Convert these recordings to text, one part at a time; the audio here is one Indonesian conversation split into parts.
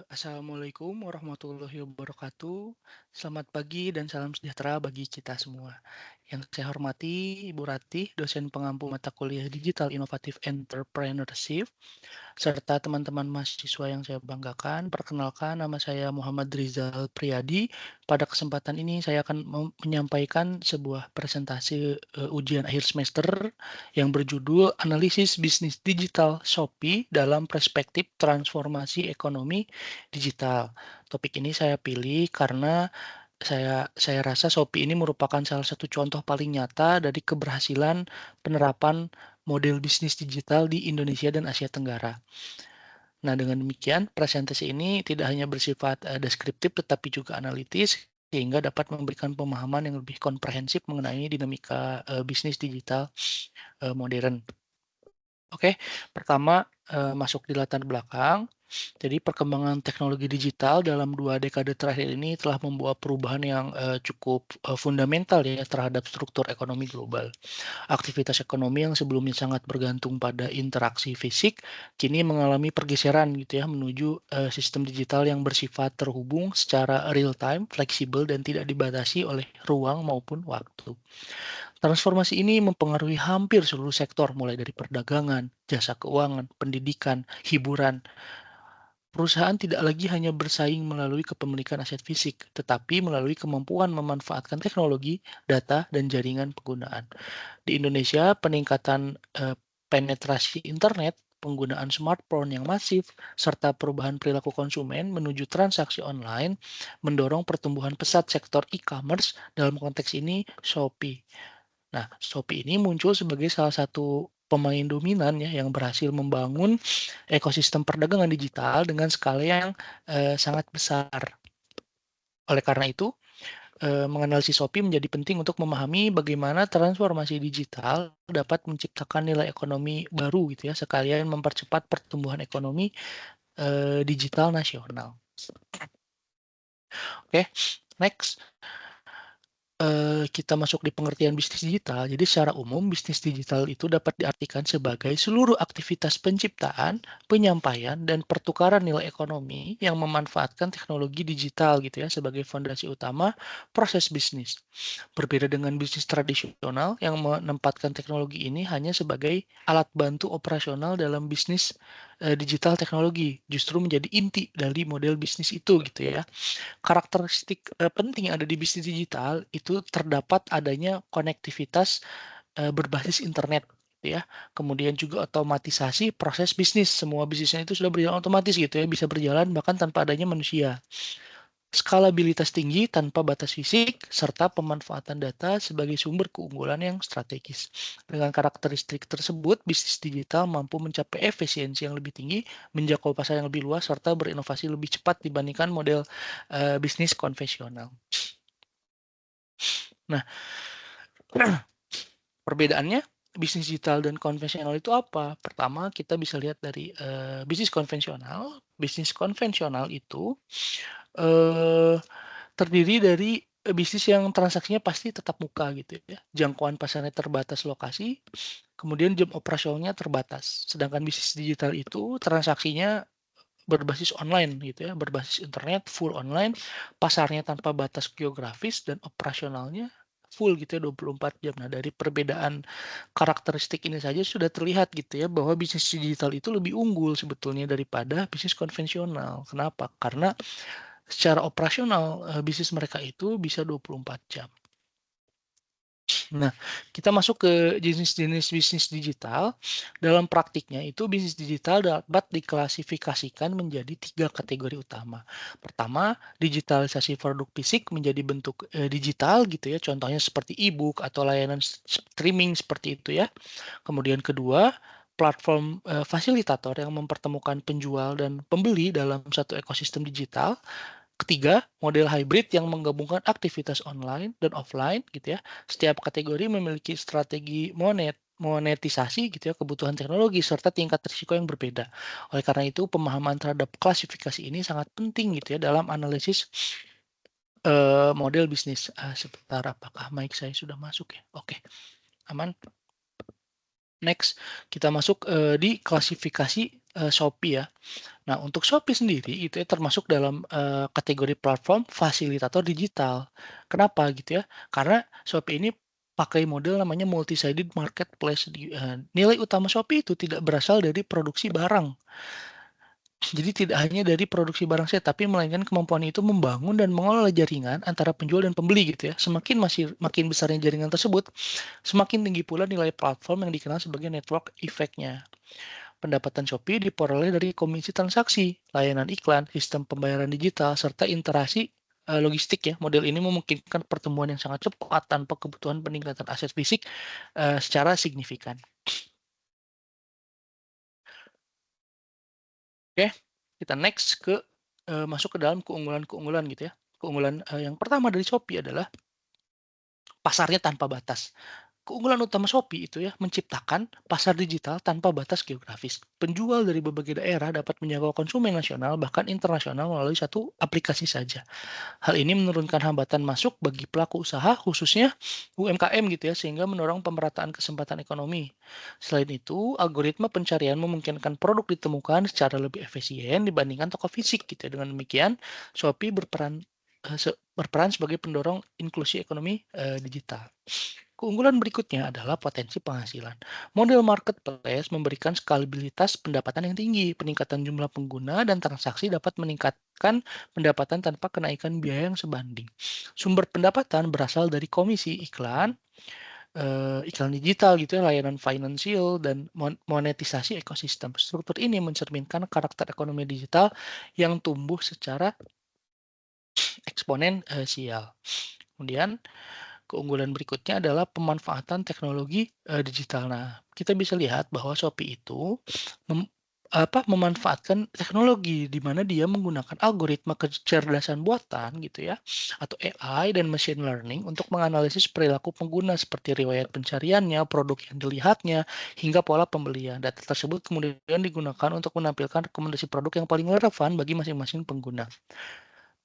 Assalamualaikum warahmatullahi wabarakatuh. Selamat pagi dan salam sejahtera bagi kita semua. Yang saya hormati Ibu Ratih, dosen pengampu mata kuliah Digital Inovatif Entrepreneurship, serta teman-teman mahasiswa yang saya banggakan. Perkenalkan, nama saya Muhammad Rizal Priyadi. Pada kesempatan ini saya akan menyampaikan sebuah presentasi ujian akhir semester yang berjudul Analisis Bisnis Digital Shopee dalam Perspektif Transformasi Ekonomi Digital. Topik ini saya pilih karena saya rasa Shopee ini merupakan salah satu contoh paling nyata dari keberhasilan penerapan model bisnis digital di Indonesia dan Asia Tenggara. Nah, dengan demikian presentasi ini tidak hanya bersifat deskriptif tetapi juga analitis sehingga dapat memberikan pemahaman yang lebih komprehensif mengenai dinamika bisnis digital modern. Oke, pertama masuk di latar belakang. Jadi perkembangan teknologi digital dalam 2 dekade terakhir ini telah membawa perubahan yang cukup fundamental ya terhadap struktur ekonomi global. Aktivitas ekonomi yang sebelumnya sangat bergantung pada interaksi fisik, kini mengalami pergeseran gitu ya menuju sistem digital yang bersifat terhubung secara real time, fleksibel dan tidak dibatasi oleh ruang maupun waktu. Transformasi ini mempengaruhi hampir seluruh sektor mulai dari perdagangan, jasa keuangan, pendidikan, hiburan. Perusahaan tidak lagi hanya bersaing melalui kepemilikan aset fisik, tetapi melalui kemampuan memanfaatkan teknologi, data, dan jaringan penggunaan. Di Indonesia, peningkatan penetrasi internet, penggunaan smartphone yang masif, serta perubahan perilaku konsumen menuju transaksi online mendorong pertumbuhan pesat sektor e-commerce, dalam konteks ini Shopee. Nah, Shopee ini muncul sebagai salah satu pemain dominan ya yang berhasil membangun ekosistem perdagangan digital dengan skala yang sangat besar. Oleh karena itu, menganalisis Shopee menjadi penting untuk memahami bagaimana transformasi digital dapat menciptakan nilai ekonomi baru gitu ya, sekalian mempercepat pertumbuhan ekonomi digital nasional. Oke, next. Kita masuk di pengertian bisnis digital. Jadi secara umum bisnis digital itu dapat diartikan sebagai seluruh aktivitas penciptaan, penyampaian, dan pertukaran nilai ekonomi yang memanfaatkan teknologi digital gitu ya sebagai fondasi utama proses bisnis. Berbeda dengan bisnis tradisional yang menempatkan teknologi ini hanya sebagai alat bantu operasional dalam bisnis digital teknologi, justru menjadi inti dari model bisnis itu gitu ya. Karakteristik penting yang ada di bisnis digital itu terdapat adanya konektivitas berbasis internet gitu ya. Kemudian juga otomatisasi proses bisnis. Semua bisnisnya itu sudah berjalan otomatis gitu ya, bisa berjalan bahkan tanpa adanya manusia. Skalabilitas tinggi tanpa batas fisik, serta pemanfaatan data sebagai sumber keunggulan yang strategis. Dengan karakteristik tersebut, bisnis digital mampu mencapai efisiensi yang lebih tinggi, menjangkau pasar yang lebih luas, serta berinovasi lebih cepat dibandingkan model bisnis konvensional. Nah, perbedaannya bisnis digital dan konvensional itu apa? Pertama, kita bisa lihat dari bisnis konvensional. Bisnis konvensional itu eh, terdiri dari bisnis yang transaksinya pasti tetap muka gitu ya. Jangkauan pasarnya terbatas lokasi, kemudian jam operasionalnya terbatas. Sedangkan bisnis digital itu transaksinya berbasis online gitu ya, berbasis internet, full online, pasarnya tanpa batas geografis dan operasionalnya full gitu ya 24 jam. Nah, dari perbedaan karakteristik ini saja sudah terlihat gitu ya bahwa bisnis digital itu lebih unggul sebetulnya daripada bisnis konvensional. Kenapa? Karena secara operasional bisnis mereka itu bisa 24 jam. Nah, kita masuk ke jenis-jenis bisnis digital. Dalam praktiknya itu bisnis digital dapat diklasifikasikan menjadi 3 kategori utama. Pertama, digitalisasi produk fisik menjadi bentuk digital gitu ya, contohnya seperti e-book atau layanan streaming seperti itu ya. Kemudian kedua, platform fasilitator yang mempertemukan penjual dan pembeli dalam satu ekosistem digital. Ketiga, model hybrid yang menggabungkan aktivitas online dan offline gitu ya. Setiap kategori memiliki strategi monetisasi gitu ya, kebutuhan teknologi serta tingkat risiko yang berbeda. Oleh karena itu, pemahaman terhadap klasifikasi ini sangat penting gitu ya dalam analisis model bisnis. Sebentar, apakah mic saya sudah masuk ya? Oke, aman. Next, kita masuk di klasifikasi Shopee ya. Nah, untuk Shopee sendiri itu ya termasuk dalam, kategori platform fasilitator digital. Kenapa gitu ya? Karena Shopee ini pakai model namanya multi-sided marketplace nilai utama Shopee itu tidak berasal dari produksi barang. Jadi tidak hanya dari produksi barang saja, tapi melainkan kemampuan itu membangun dan mengelola jaringan antara penjual dan pembeli gitu ya. Makin besarnya jaringan tersebut, semakin tinggi pula nilai platform yang dikenal sebagai network effect-nya. Pendapatan Shopee diperoleh dari komisi transaksi, layanan iklan, sistem pembayaran digital, serta interaksi logistik ya. Model ini memungkinkan pertemuan yang sangat cepat tanpa kebutuhan peningkatan aset fisik secara signifikan. Oke, kita next masuk ke dalam keunggulan-keunggulan gitu ya. Keunggulan yang pertama dari Shopee adalah pasarnya tanpa batas. Keunggulan utama Shopee itu ya, menciptakan pasar digital tanpa batas geografis. Penjual dari berbagai daerah dapat menjangkau konsumen nasional bahkan internasional melalui satu aplikasi saja. Hal ini menurunkan hambatan masuk bagi pelaku usaha, khususnya UMKM gitu ya, sehingga mendorong pemerataan kesempatan ekonomi. Selain itu, algoritma pencarian memungkinkan produk ditemukan secara lebih efisien dibandingkan toko fisik gitu ya. Dengan demikian, Shopee berperan sebagai pendorong inklusi ekonomi digital. Keunggulan berikutnya adalah potensi penghasilan. Model marketplace memberikan skalabilitas pendapatan yang tinggi. Peningkatan jumlah pengguna dan transaksi dapat meningkatkan pendapatan tanpa kenaikan biaya yang sebanding. Sumber pendapatan berasal dari komisi iklan, iklan digital gitu ya, layanan finansial, dan monetisasi ekosistem. Struktur ini mencerminkan karakter ekonomi digital yang tumbuh secara eksponensial. Kemudian keunggulan berikutnya adalah pemanfaatan teknologi, digital. Nah, kita bisa lihat bahwa Shopee itu mem memanfaatkan teknologi di mana dia menggunakan algoritma kecerdasan buatan gitu ya, atau AI dan machine learning untuk menganalisis perilaku pengguna seperti riwayat pencariannya, produk yang dilihatnya, hingga pola pembelian. Data tersebut kemudian digunakan untuk menampilkan rekomendasi produk yang paling relevan bagi masing-masing pengguna.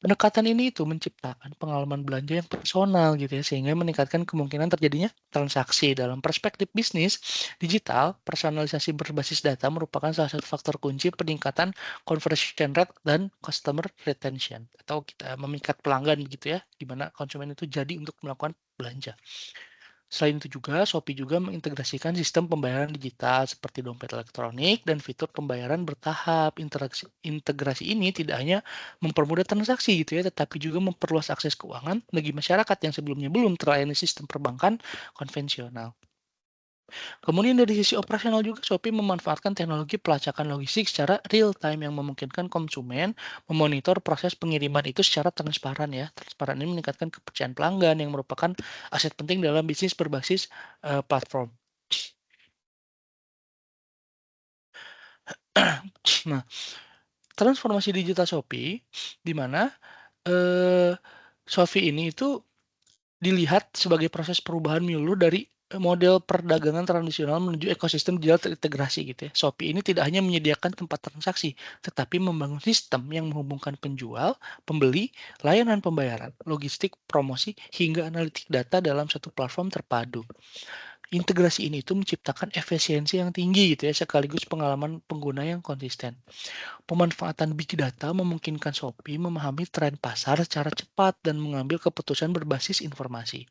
Pendekatan ini itu menciptakan pengalaman belanja yang personal gitu ya, sehingga meningkatkan kemungkinan terjadinya transaksi. Dalam perspektif bisnis digital, personalisasi berbasis data merupakan salah satu faktor kunci peningkatan conversion rate dan customer retention, atau kita memikat pelanggan gitu ya, di mana konsumen itu jadi untuk melakukan belanja. Selain itu juga, Shopee juga mengintegrasikan sistem pembayaran digital seperti dompet elektronik dan fitur pembayaran bertahap. Integrasi ini tidak hanya mempermudah transaksi gitu ya, tetapi juga memperluas akses keuangan bagi masyarakat yang sebelumnya belum terlayani sistem perbankan konvensional. Kemudian dari sisi operasional juga, Shopee memanfaatkan teknologi pelacakan logistik secara real time yang memungkinkan konsumen memonitor proses pengiriman itu secara transparan ya. Transparan ini meningkatkan kepercayaan pelanggan yang merupakan aset penting dalam bisnis berbasis platform. Nah, transformasi digital Shopee di mana eh, Shopee ini itu dilihat sebagai proses perubahan menyeluruh dari model perdagangan tradisional menuju ekosistem digital terintegrasi gitu ya. Shopee ini tidak hanya menyediakan tempat transaksi, tetapi membangun sistem yang menghubungkan penjual, pembeli, layanan pembayaran, logistik, promosi, hingga analitik data dalam satu platform terpadu. Integrasi ini itu menciptakan efisiensi yang tinggi gitu ya, sekaligus pengalaman pengguna yang konsisten. Pemanfaatan big data memungkinkan Shopee memahami tren pasar secara cepat dan mengambil keputusan berbasis informasi.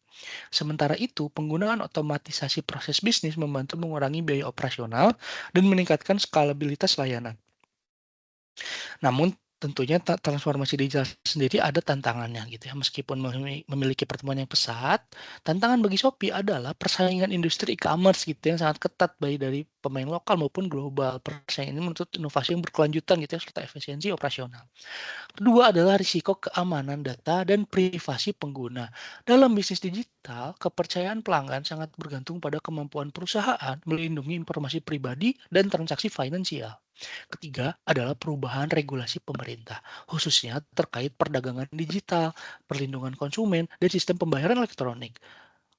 Sementara itu, penggunaan otomatisasi proses bisnis membantu mengurangi biaya operasional dan meningkatkan skalabilitas layanan. Namun tentunya transformasi digital sendiri ada tantangannya gitu ya. Meskipun memiliki pertumbuhan yang pesat, tantangan bagi Shopee adalah persaingan industri e-commerce gitu yang sangat ketat baik dari pemain lokal maupun global. Persaingan ini menuntut inovasi yang berkelanjutan gitu ya, serta efisiensi operasional. Kedua adalah risiko keamanan data dan privasi pengguna. Dalam bisnis digital, kepercayaan pelanggan sangat bergantung pada kemampuan perusahaan melindungi informasi pribadi dan transaksi finansial. Ketiga adalah perubahan regulasi pemerintah, khususnya terkait perdagangan digital, perlindungan konsumen, dan sistem pembayaran elektronik.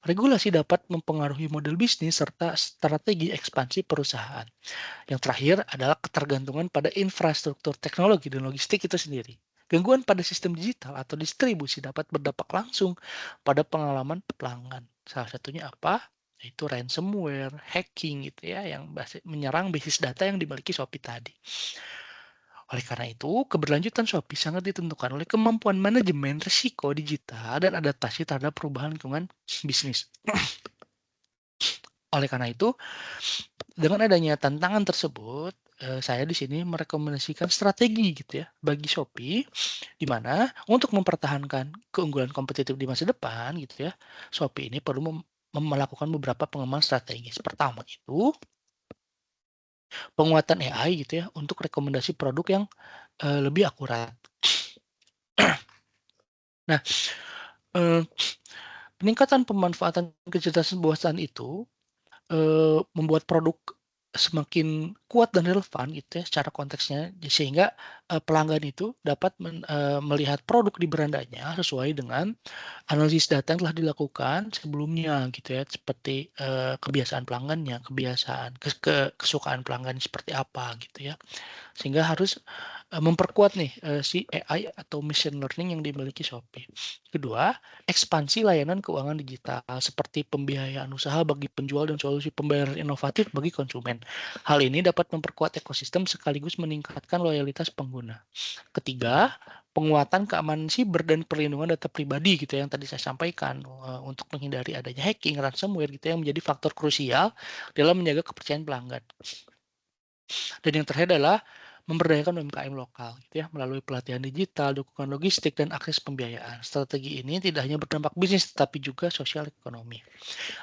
Regulasi dapat mempengaruhi model bisnis serta strategi ekspansi perusahaan. Yang terakhir adalah ketergantungan pada infrastruktur teknologi dan logistik itu sendiri. Gangguan pada sistem digital atau distribusi dapat berdampak langsung pada pengalaman pelanggan. Salah satunya apa? yaitu ransomware, hacking gitu ya, yang menyerang basis data yang dimiliki Shopee tadi. Oleh karena itu, keberlanjutan Shopee sangat ditentukan oleh kemampuan manajemen risiko digital dan adaptasi terhadap perubahan lingkungan bisnis. Oleh karena itu, dengan adanya tantangan tersebut, saya di sini merekomendasikan strategi gitu ya bagi Shopee, di mana untuk mempertahankan keunggulan kompetitif di masa depan gitu ya, Shopee ini perlu melakukan beberapa pengembangan strategis. Pertama itu penguatan AI gitu ya untuk rekomendasi produk yang lebih akurat. Nah, eee, peningkatan pemanfaatan kecerdasan buatan itu membuat produk semakin kuat dan relevan gitu ya secara konteksnya, sehingga, pelanggan itu dapat melihat produk di berandanya sesuai dengan analisis data yang telah dilakukan sebelumnya gitu ya, seperti, kebiasaan pelanggannya, kebiasaan kesukaan pelanggan seperti apa gitu ya. Sehingga harus, memperkuat nih, si AI atau machine learning yang dimiliki Shopee. Kedua, ekspansi layanan keuangan digital seperti pembiayaan usaha bagi penjual dan solusi pembayaran inovatif bagi konsumen. Hal ini dapat memperkuat ekosistem sekaligus meningkatkan loyalitas pengguna. Ketiga, penguatan keamanan siber dan perlindungan data pribadi gitu ya, yang tadi saya sampaikan, untuk menghindari adanya hacking, ransomware gitu ya, yang menjadi faktor krusial dalam menjaga kepercayaan pelanggan. Dan yang terakhir adalah memberdayakan UMKM lokal gitu ya, melalui pelatihan digital, dukungan logistik, dan akses pembiayaan. Strategi ini tidak hanya berdampak bisnis, tetapi juga sosial ekonomi.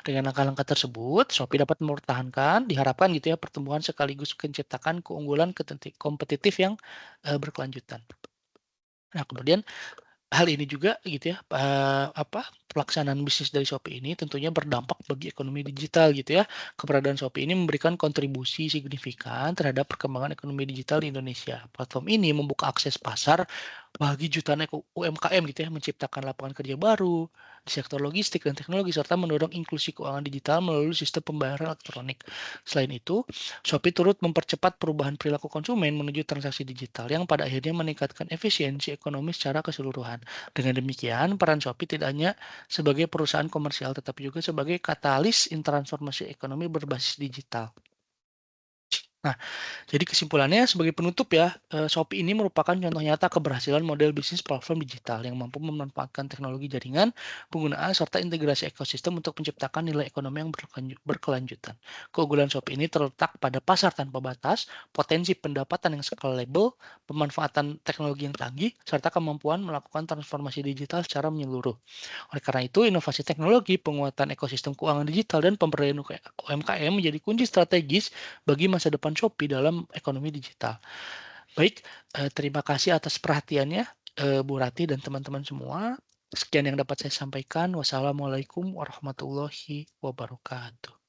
Dengan langkah-langkah tersebut, Shopee dapat mempertahankan, diharapkan gitu ya, pertumbuhan sekaligus menciptakan keunggulan kompetitif yang berkelanjutan. Nah, kemudian hal ini juga gitu ya, pelaksanaan bisnis dari Shopee ini tentunya berdampak bagi ekonomi digital gitu ya. Keberadaan Shopee ini memberikan kontribusi signifikan terhadap perkembangan ekonomi digital di Indonesia. Platform ini membuka akses pasar bagi jutaan UMKM gitu ya, menciptakan lapangan kerja baru di sektor logistik dan teknologi, serta mendorong inklusi keuangan digital melalui sistem pembayaran elektronik. Selain itu, Shopee turut mempercepat perubahan perilaku konsumen menuju transaksi digital yang pada akhirnya meningkatkan efisiensi ekonomi secara keseluruhan. Dengan demikian, peran Shopee tidak hanya sebagai perusahaan komersial, tetapi juga sebagai katalis transformasi ekonomi berbasis digital. Nah, jadi kesimpulannya sebagai penutup ya, Shopee ini merupakan contoh nyata keberhasilan model bisnis platform digital yang mampu memanfaatkan teknologi jaringan, penggunaan, serta integrasi ekosistem untuk menciptakan nilai ekonomi yang berkelanjutan. Keunggulan Shopee ini terletak pada pasar tanpa batas, potensi pendapatan yang scalable, pemanfaatan teknologi yang canggih, serta kemampuan melakukan transformasi digital secara menyeluruh. Oleh karena itu, inovasi teknologi, penguatan ekosistem keuangan digital, dan pemberdayaan UMKM menjadi kunci strategis bagi masa depan Shopee dalam ekonomi digital. Baik, terima kasih atas perhatiannya, Bu Rati dan teman-teman semua. Sekian yang dapat saya sampaikan. Wassalamualaikum warahmatullahi wabarakatuh.